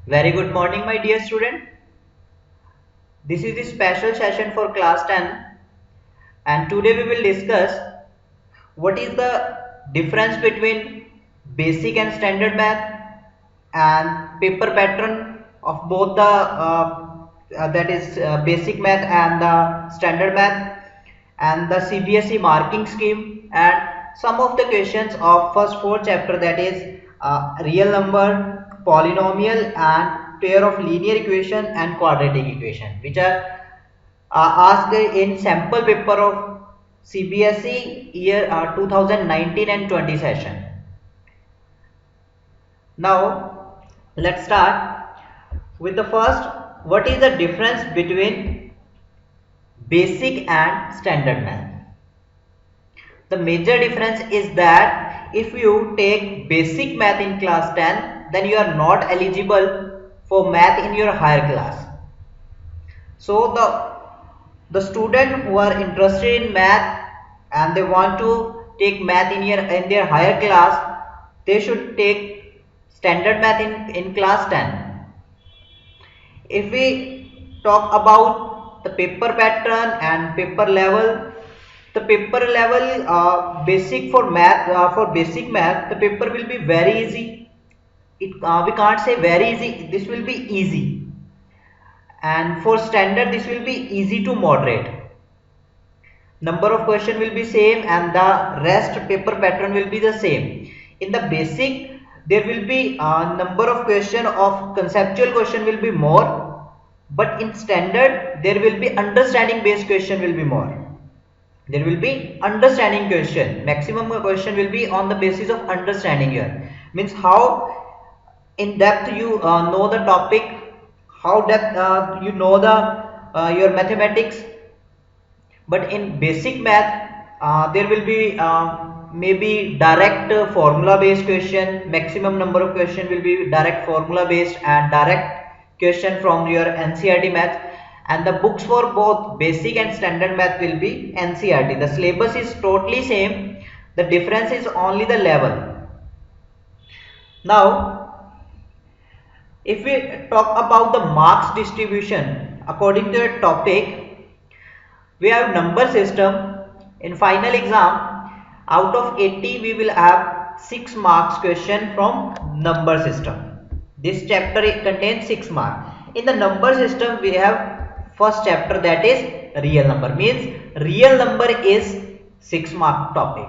Very good morning, my dear student. This is the special session for class 10, and today we will discuss what is the difference between basic and standard math and paper pattern of both the basic math and the standard math, and the CBSE marking scheme, and some of the questions of first four chapter, that is real number, polynomial, and pair of linear equation and quadratic equation, which are asked in sample paper of CBSE year 2019 and 20 session. Now let's start with the first. What is the difference between basic and standard math? The major difference is that if you take basic math in class 10, then you are not eligible for math in your higher class. So the student who are interested in math and they want to take math in their higher class, they should take standard math in class 10. If we talk about the paper pattern and paper level, the paper level basic for math, for basic math, the paper will be very easy. We can't say very easy, this will be easy. And for standard, this will be easy to moderate. Number of question will be same and the rest paper pattern will be the same. In the basic, there will be a number of question of conceptual question will be more, but in standard there will be understanding based question will be more. There will be understanding question, maximum question will be on the basis of understanding here, means how in depth you know the topic, how depth you know the your mathematics. But in basic math there will be maybe direct formula based question, maximum number of question will be direct formula based and direct question from your NCERT math, and the books for both basic and standard math will be NCERT. The syllabus is totally same, the difference is only the level. Now if we talk about the marks distribution according to the topic, we have number system. In final exam, out of 80 we will have 6 marks question from number system. This chapter contains 6 marks. In the number system we have first chapter, that is real number, means real number is 6 mark topic.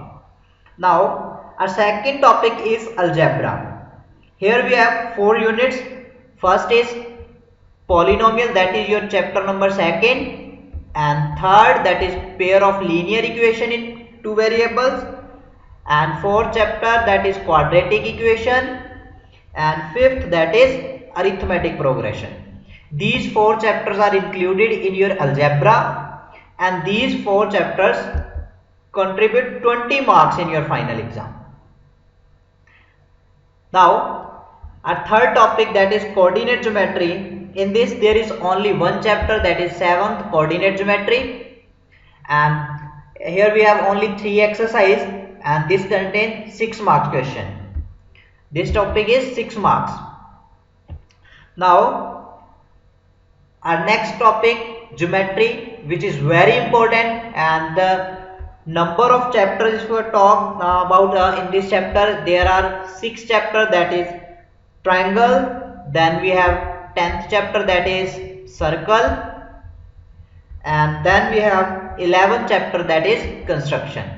Now our second topic is algebra. Here we have 4 units. First is polynomial, that is your chapter number 2nd, and third, that is pair of linear equation in two variables, and fourth chapter, that is quadratic equation, and fifth, that is arithmetic progression. These 4 chapters are included in your algebra, and these 4 chapters contribute 20 marks in your final exam. Now our third topic, that is coordinate geometry. In this there is only one chapter, that is 7th, coordinate geometry, and here we have only 3 exercise, and this contains 6 marks question. This topic is 6 marks. Now our next topic, geometry, which is very important, and the number of chapters if we talk about in this chapter, there are 6 chapters, that is triangle, then we have 10th chapter, that is circle, and then we have 11th chapter, that is construction.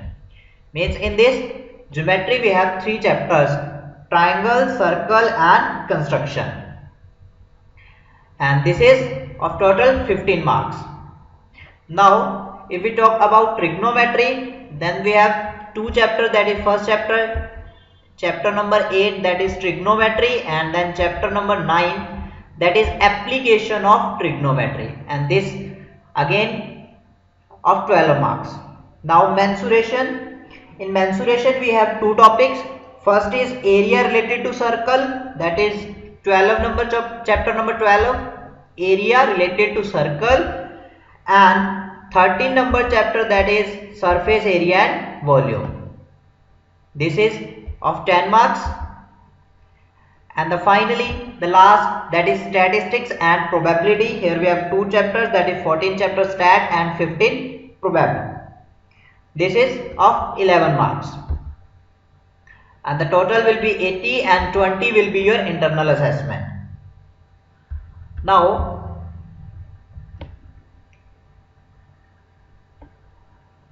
Means in this geometry we have 3 chapters, triangle, circle, and construction, and this is of total 15 marks. Now if we talk about trigonometry, then we have 2 chapters, that is first chapter, chapter number 8, that is trigonometry, and then chapter number 9, that is application of trigonometry, and this again of 12 marks. Now mensuration. In mensuration we have 2 topics. First is area related to circle, that is 12 number chapter number 12, area related to circle, and 13 number chapter, that is surface area and volume. This is of 10 marks. And finally the last, that is statistics and probability. Here we have 2 chapters, that is 14 chapter stat and 15 probability. This is of 11 marks. And the total will be 80 and 20 will be your internal assessment. Now,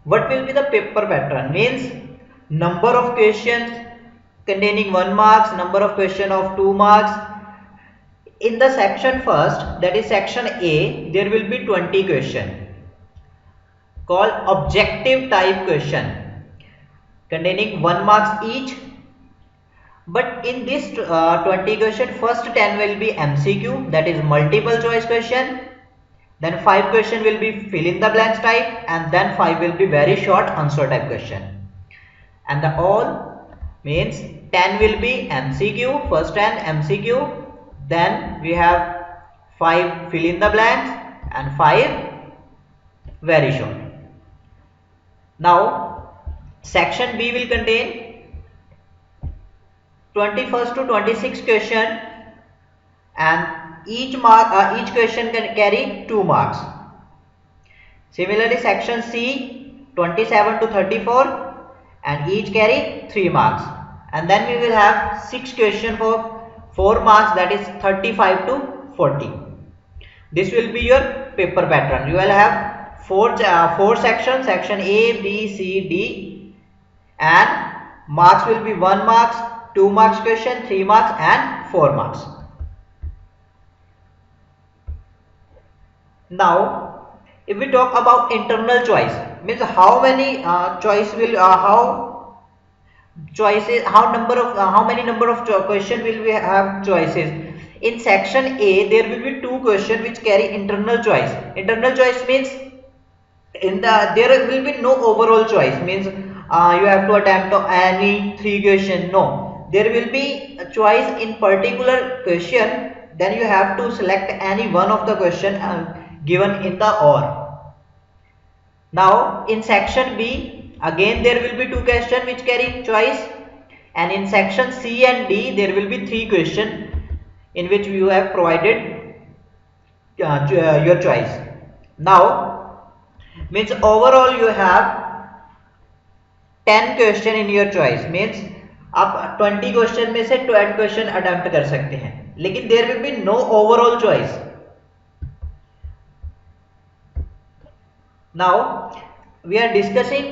what will be the paper pattern? Means number of questions containing 1 marks, number of question of 2 marks. In the section first, that is section A, there will be 20 question called objective type question containing 1 marks each. But in this 20 question, first 10 will be MCQ, that is multiple choice question. Then 5 question will be fill in the blanks type, and then 5 will be very short answer type question. And the all means 10 will be MCQ, first 10 MCQ. Then we have 5 fill in the blanks and 5 very short. Now section B will contain 21st to 26 question, and each question can carry 2 marks. Similarly, section C 27 to 34, and each carry 3 marks. And then we will have 6 question for 4 marks, that is 35 to 40. This will be your paper pattern. You will have 4 sections, section A, B, C, D, and marks will be 1 marks, 2 marks question, 3 marks and 4 marks. Now, if we talk about internal choice, means how many choice will how many number of question will we have choices. In section A, there will be 2 question which carry internal choice. Internal choice means there will be no overall choice, means you have to attempt any 3 question. No, there will be a choice in particular question, then you have to select any one of the question given in the OR. Now in section B, again there will be 2 question which carry choice, and in section C and D there will be 3 question in which you have provided your choice. Now means overall you have 10 question in your choice, means आप 20 question में से 12 question attempt कर सकते हैं, लेकिन there will be no overall choice. Now we are discussing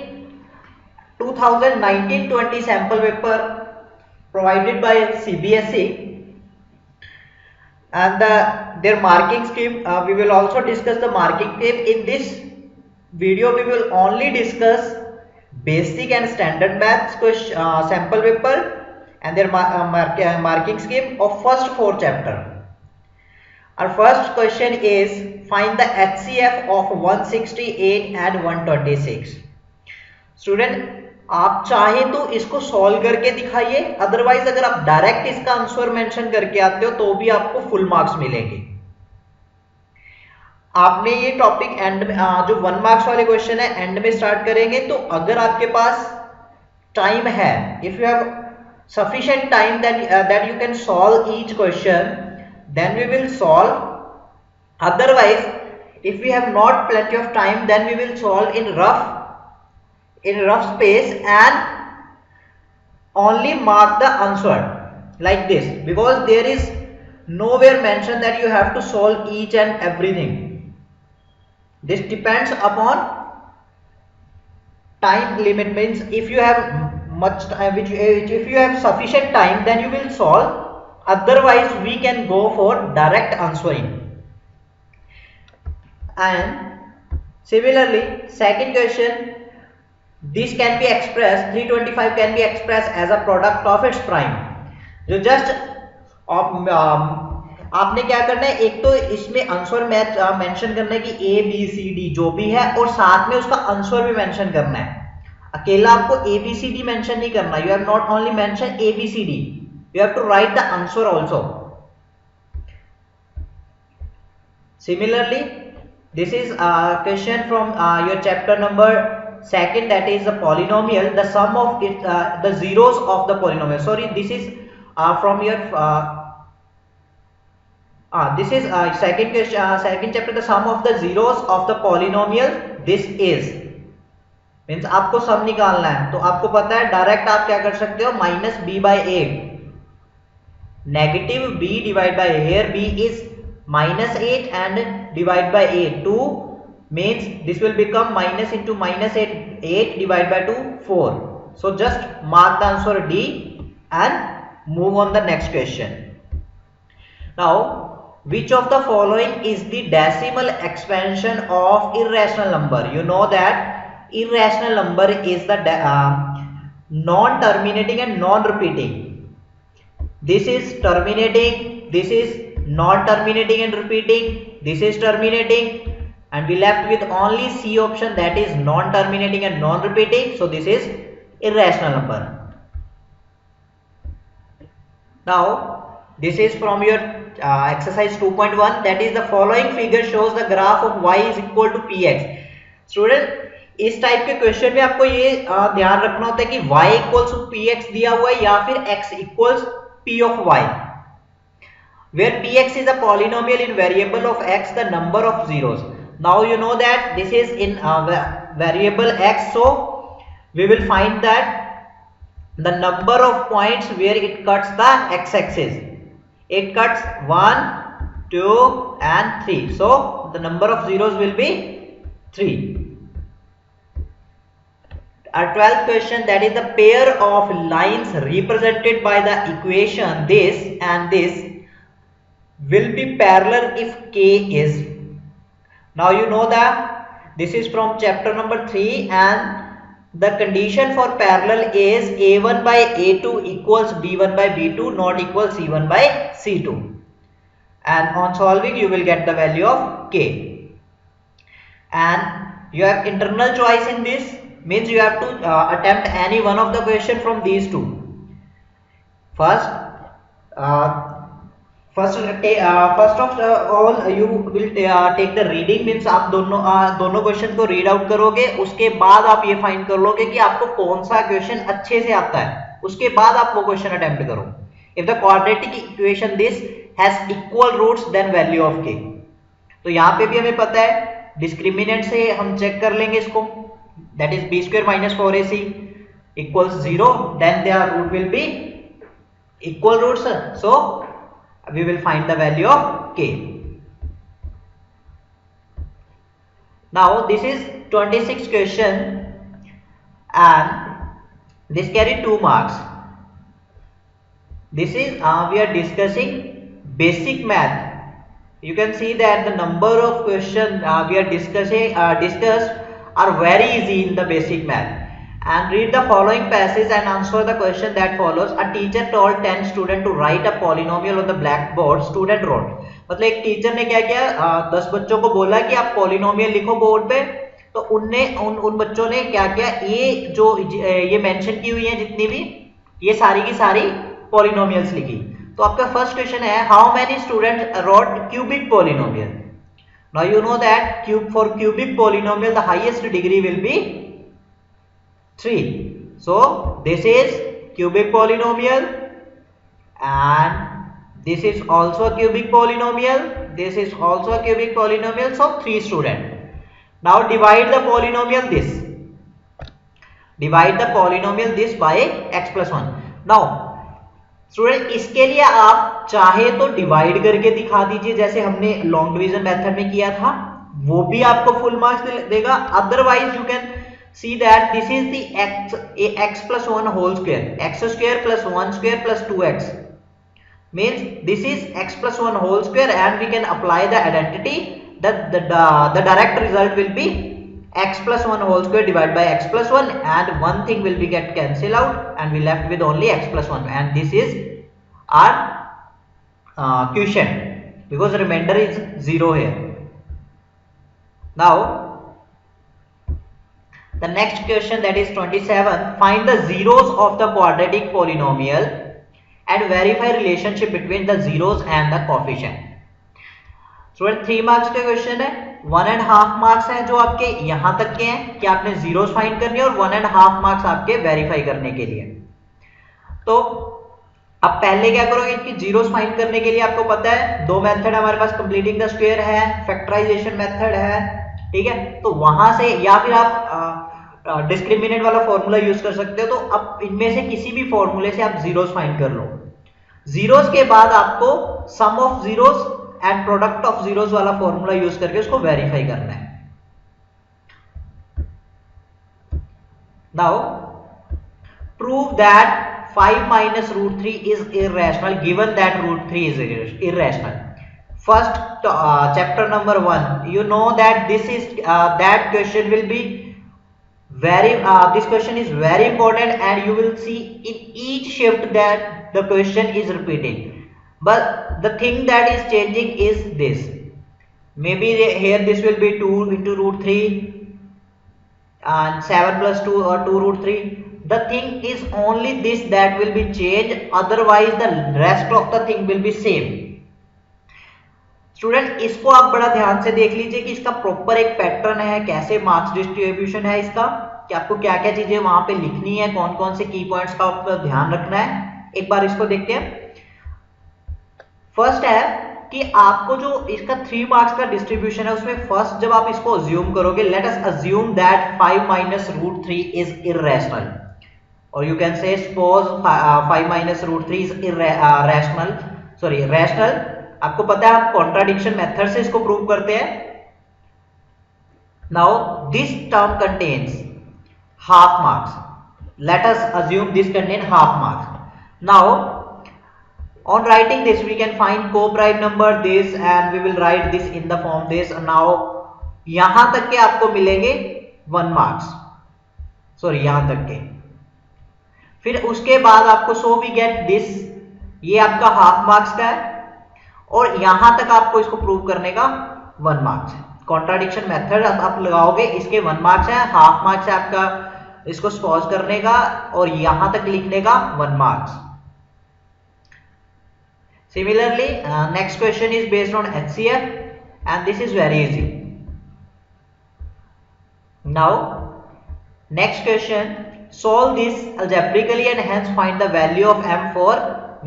2019-20 sample paper provided by CBSE and their marking scheme. We will also discuss the marking scheme. In this video we will only discuss basic and standard maths sample paper and their marking scheme of first 4 chapter. Our first question is find the HCF of 168 and 126. Student, आप चाहे तो इसको solve करके दिखाइए, otherwise अगर आप direct इसका answer mention करके आते हो तो भी आपको फुल मार्क्स मिलेंगे. आपने ये टॉपिक एंड में जो 1 मार्क्स वाले क्वेश्चन है एंड में स्टार्ट करेंगे, तो अगर आपके पास टाइम है, if you have sufficient time that you can solve each question, then we will solve. Otherwise, if we have not plenty of time, then we will solve in rough space and only mark the answer like this, because there is nowhere mentioned that you have to solve each and everything. This depends upon time limit, means if you have much time, if you have sufficient time, then you will solve, otherwise we can go for direct answering. And similarly, second question, this can be expressed, 325 can be expressed as a product of its prime. जो just आपने क्या करना है, एक तो इसमें answer mention करना है कि ए बी सी डी जो भी है, और साथ में उसका आंसर भी मेंशन करना है. अकेला आपको A B C D mention नहीं करना. You have not only mention A B C D, you have to write the answer also. Similarly, this is a question from your chapter number 2, that is the polynomial, the sum of it, the zeros of the polynomial. Sorry, this is from your This is second question, second chapter, the sum of the zeros of the polynomial this is, means आपको सम निकालना है तो आपको पता है direct आप क्या कर सकते हो, minus B by A, negative b divide by here b is -8 and divide by 8 2 means this will become minus into -8 divide by 2 4. So just mark the answer D and move on the next question. Now which of the following is the decimal expansion of irrational number? You know that irrational number is the non-terminating and non-repeating. This is terminating, this is non-terminating and repeating, this is terminating, and we left with only C option, that is non-terminating and non-repeating. So this is irrational number. Now this is from your exercise 2.1, that is the following figure shows the graph of y is equal to px. Student, इस type के question में आपको ये ध्यान रखना होता है कि y इक्वल्स टू px दिया हुआ है या फिर x equals p of y, where px is a polynomial in variable of x, the number of zeros. Now you know that this is in variable x, so we will find that the number of points where it cuts the x-axis. It cuts 1, 2 and 3. So the number of zeros will be 3. Our 12th question, that is the pair of lines represented by the equation this and this will be parallel if k is. Now you know that this is from chapter number 3 and the condition for parallel is a1 by a2 equals b1 by b2 not equals c1 by c2, and on solving you will get the value of k, and you have internal choice in this, means you have to attempt any one of the question from these two. First of all you will take the reading, means आप दोनों question को read out करोगे, उसके बाद आप ये find कर लोगे कि आपको कौन सा क्वेश्चन अच्छे से आता है, उसके बाद आप वो क्वेश्चन अटेम्प्ट करो. If the quadratic equation this has equal roots then value of k. तो यहाँ पे भी हमें पता है डिस्क्रिमिनेंट से हम चेक कर लेंगे इसको, that is b square minus 4ac equals 0, then their root will be equal roots, so we will find the value of k. Now this is 26th question and this carry 2 marks. This is we are discussing basic math. You can see that the number of questions we are discussed are very easy in the basic math. And read the following passage and answer the question that follows. A teacher told 10 students to write a polynomial on the blackboard. Student wrote. मतलब एक teacher ने क्या किया, 10 बच्चों को बोला कि आप पॉलिनोमियल लिखो बोर्ड पे, तो उन बच्चों ने क्या किया, ये जो ये मेंशन की हुई है जितनी भी, ये सारी की सारी पॉलिनोमियल्स लिखी. तो आपका फर्स्ट क्वेश्चन है, how many student wrote cubic polynomial. Now you know that for cubic polynomial the highest degree will be 3. So this is cubic polynomial and this is also a cubic polynomial. This is also a cubic polynomial. So 3 students. Now divide the polynomial this. Divide the polynomial this by x plus 1. Now student इसके लिए आप चाहे तो divide करके दिखा दीजिए जैसे हमने लॉन्ग डिवीजन मेथड में किया था, वो भी आपको फुल मार्क्स देगा. Otherwise you can see that this is the x plus 1 whole square, x square plus 1 square plus 2x means this is x plus 1 whole square, and we can apply the identity that the direct result will be x plus 1 whole square divided by x plus 1, and one thing will be get cancel out and we left with only x plus 1, and this is our quotient because remainder is 0 here. Now the next question, that is 27, find the zeros of the quadratic polynomial and verify relationship between the zeros and the coefficient. Student 3 marks का question है, 1.5 marks हैं जो आपके यहां तक के हैं कि आपने जीरोस फाइंड करनी है, और 1.5 मार्क्स आपके वेरीफाई करने के लिए. तो अब पहले क्या करोगे, इनकी जीरोस फाइंड करने के लिए आपको पता है दो मेथड हमारे पास, कंप्लीटिंग द स्क्वायर है, फैक्टराइजेशन मेथड है, ठीक है। तो वहां से या फिर आप डिस्क्रिमिनेंट वाला फॉर्मूला यूज कर सकते हो। तो अब इनमें से किसी भी फॉर्मूले से आप जीरोस फाइंड कर लो। जीरोस के बाद आपको sum of zeros and product of zeros वाला फॉर्मूला यूज करके उसको वेरीफाई करना है। Now prove that 5 minus root 3 is irrational given that root 3 is irrational. First, chapter number 1, you know that this is that question will be very this question is very important, and you will see in each shift that the question is repeating, but the thing that is changing is this. Maybe here this will be 2 into root 3 and 7 plus 2 or 2 root 3. The thing is only this that will be changed, otherwise the rest of the thing will be same. Student इसको आप बड़ा ध्यान से देख लीजिए कि इसका proper एक पैटर्न है, कैसे मार्क्स डिस्ट्रीब्यूशन है इसका, कि आपको क्या क्या चीजें वहां पे लिखनी है, कौन कौन से की पॉइंट्स का आपको ध्यान रखना है। एक बार इसको देखते हैं। फर्स्ट है कि आपको जो इसका 3 मार्क्स का डिस्ट्रीब्यूशन है उसमें फर्स्ट जब आप इसको अज्यूम करोगे, let us assume that 5 minus root 3 is irrational, or you can say suppose 5 minus root 3 is rational। आपको पता है हम कॉन्ट्राडिक्शन मेथड से इसको प्रूव करते हैं। Now this term contains half marks, let us assume this contain half marks. Now on writing this we can find co-prime number this and we will write this in the form this। now यहां तक के आपको मिलेंगे 1 marks, sorry यहां तक के। फिर उसके बाद आपको सो वी गेट दिस, ये आपका हाफ मार्क्स का है, और यहां तक आपको इसको प्रूव करने का 1 मार्क्स है। कॉन्ट्राडिक्शन मेथड आप लगाओगे, इसके 1 मार्क्स है, हाफ मार्क्स है आपका इसको स्पॉज करने का, और यहां तक लिखने का 1 marks. Similarly, next question is based on HCF and this is very easy. Now, next question, solve this algebraically and hence find the value of m for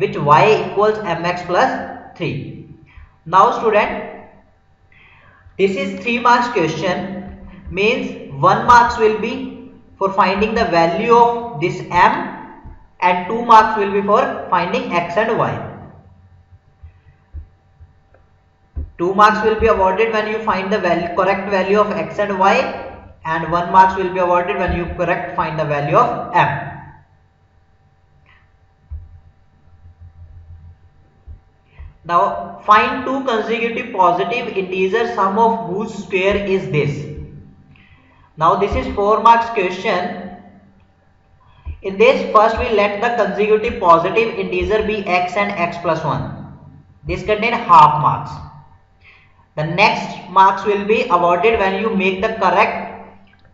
which y equals mx plus 3. Now student, this is 3 marks question, means 1 marks will be for finding the value of this m and 2 marks will be for finding x and y. 2 marks will be awarded when you find the correct value of x and y, and 1 marks will be awarded when you find the value of m. Now find two consecutive positive integers sum of whose square is this. Now this is 4 marks question. In this, first we let the consecutive positive integer be x and x plus 1. This contain half marks. The next marks will be awarded when you make the correct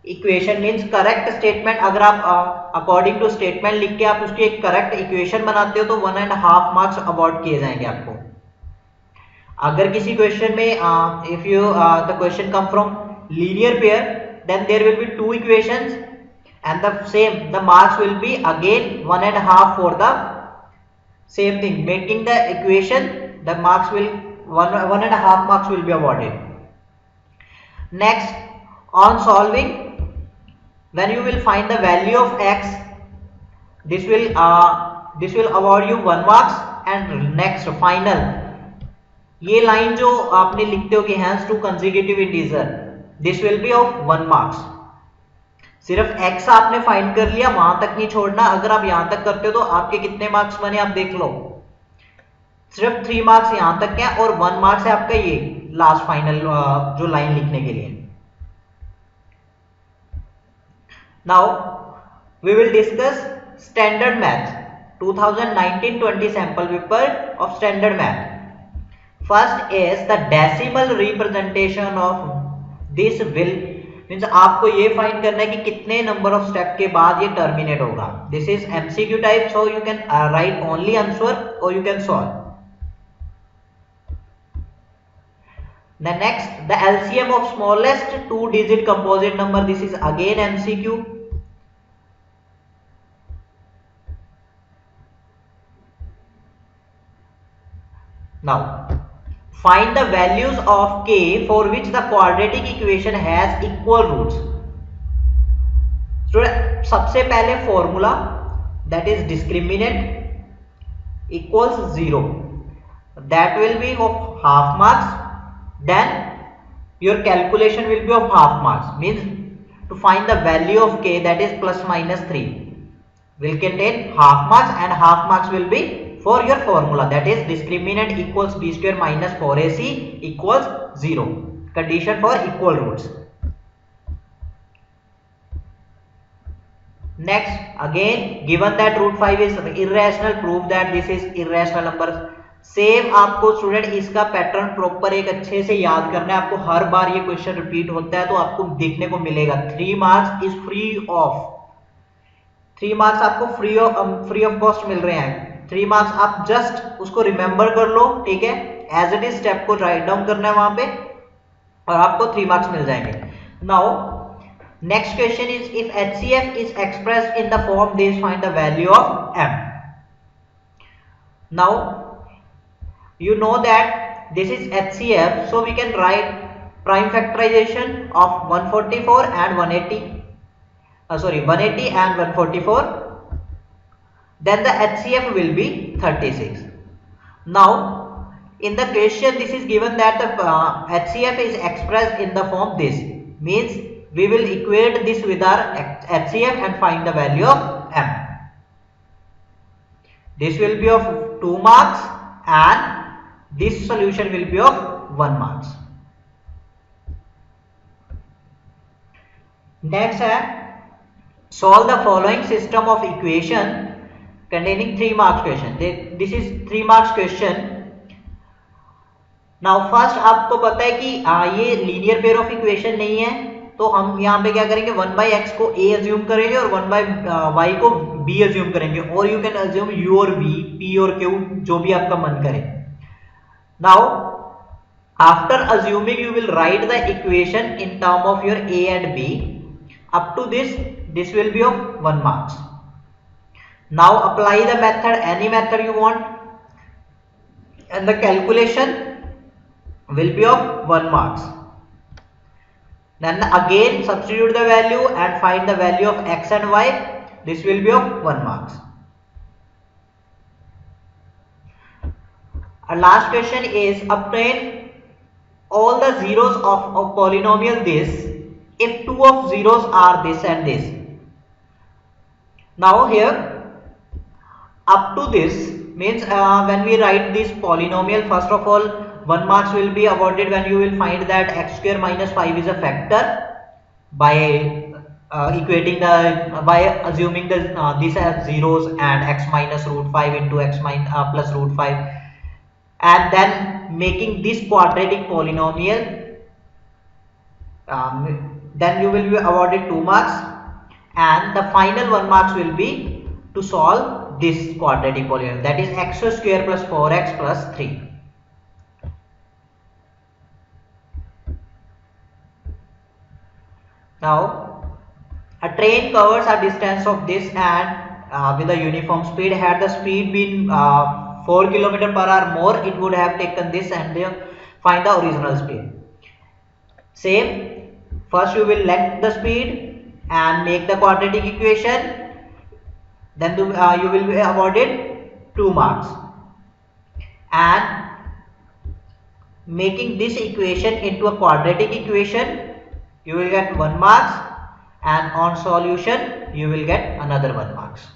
equation, means correct statement। अगर आप according to statement लिख के आप उसकी एक correct equation बनाते हो तो 1.5 marks award किए जाएंगे आपको। अगर किसी क्वेश्चन में if you the question come from linear pair, then there will be 2 equations and the same, the marks will be again 1.5 for the same thing, making the equation, the marks will 1.5 marks will be awarded. Next, on solving, when you will find the value of x, this will award you 1 marks, and next final, ये line जो आपने लिखते हो कि hence two consecutive integer, this will be of 1 marks। सिर्फ x आपने find कर लिया, वहां तक नहीं छोड़ना। अगर आप यहां तक करते हो तो आपके कितने मार्क्स बने आप देख लो, सिर्फ 3 मार्क्स यहां तक है और 1 मार्क्स है आपका ये लास्ट फाइनल जो लाइन लिखने के लिए। Now we will discuss standard math 2019-20 sample paper of standard math. First is the decimal representation of this will, means आपको ये फाइंड करना है कि कितने नंबर ऑफ स्टेप के बाद ये टर्मिनेट होगा। This is MCQ type, so you can write only answer or you can solve. The next, the LCM of smallest 2-digit composite number. This is again MCQ. Now find the values of k for which the quadratic equation has equal roots. Student सबसे पहले formula that is discriminant equals 0, that will be of half marks. Then your calculation will be of half marks, means to find the value of k, that is plus minus 3, will contain half marks, and half marks will be for your formula, that is discriminant equals b square minus 4ac equals 0, condition for equal roots. Next, again given that root 5 is irrational, prove that this is irrational number. Same आपको student इसका pattern proper एक अच्छे से याद करना है, आपको हर बार ये क्वेश्चन रिपीट होता है तो आपको देखने को मिलेगा 3 marks is free of, 3 marks आपको फ्री ऑफ कॉस्ट मिल रहे हैं। 3 मार्क्स आप जस्ट उसको रिमेंबर कर लो, ठीक है, एज इट इज स्टेप को राइट डाउन करना है वहां पे और आपको 3 मार्क्स मिल जाएंगे। Now next question is if HCF is expressed in the form this, find the value of m. Now you know that this is HCF, so we can write prime factorization of 144 and 180, 180 and 144, then the HCF will be 36. Now in the question this is given that the HCF is expressed in the form this, means we will equate this with our HCF and find the value of m. This will be of 2 marks and this solution will be of 1 marks. Next है solve the following system of equation containing 3 marks question. This is 3 marks question. Now first आपको पता है कि ये linear pair of equation नहीं है, तो हम यहाँ पे क्या करेंगे 1/x को a अज्यूम करेंगे और 1/y को b अज्यूम करेंगे, और यू कैन अज्यूम u और v, p और q, जो भी आपका मन करे. Now after assuming you will write the equation in term of your a and b. Up to this will be of 1 marks. Now apply the method, any method you want, and the calculation will be of 1 marks. Then again substitute the value and find the value of x and y. This will be of 1 marks. Our last question is obtain all the zeros of polynomial this if 2 of zeros are this and this. Now here up to this means when we write this polynomial, first of all 1 marks will be awarded when you will find that x square minus 5 is a factor by equating the by assuming the this as zeros and x minus root 5 into x plus root 5, and then making this quadratic polynomial, then you will be awarded 2 marks, and the final 1 marks will be to solve this quadratic polynomial, that is x square plus 4x plus 3. Now a train covers a distance of this and with a uniform speed. Had the speed been 4 km/h more, it would have taken this and find the original speed. Same, first you will let the speed and make the quadratic equation, then you will be awarded 2 marks, and making this equation into a quadratic equation you will get 1 marks, and on solution you will get another 1 marks.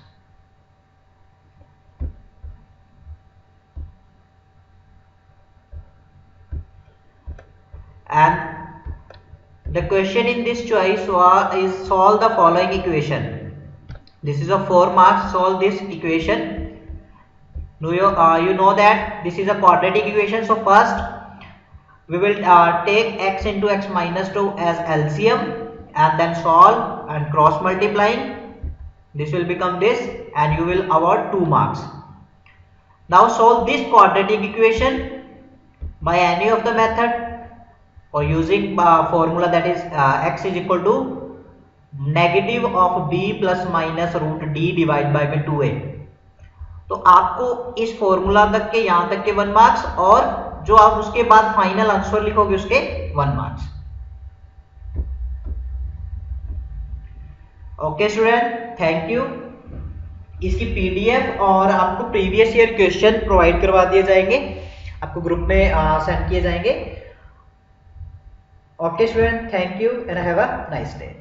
And the question in this choice is solve the following equation. This is a 4 marks, solve this equation. You know that this is a quadratic equation, so first we will take x into x minus 2 as LCM and then solve and cross multiplying. This will become this and you will award 2 marks. Now solve this quadratic equation by any of the method or using formula, that is x is equal to negative of b plus minus root d divided by 2a. तो आपको इस formula तक के यहां तक के 1 marks, और जो आप उसके बाद फाइनल आंसर लिखोगे उसके 1 marks. Okay student, thank you. इसकी पीडीएफ और आपको प्रीवियस ईयर क्वेश्चन प्रोवाइड करवा दिए जाएंगे, आपको ग्रुप में सेंड किए जाएंगे। Okay student, thank you and have a nice day.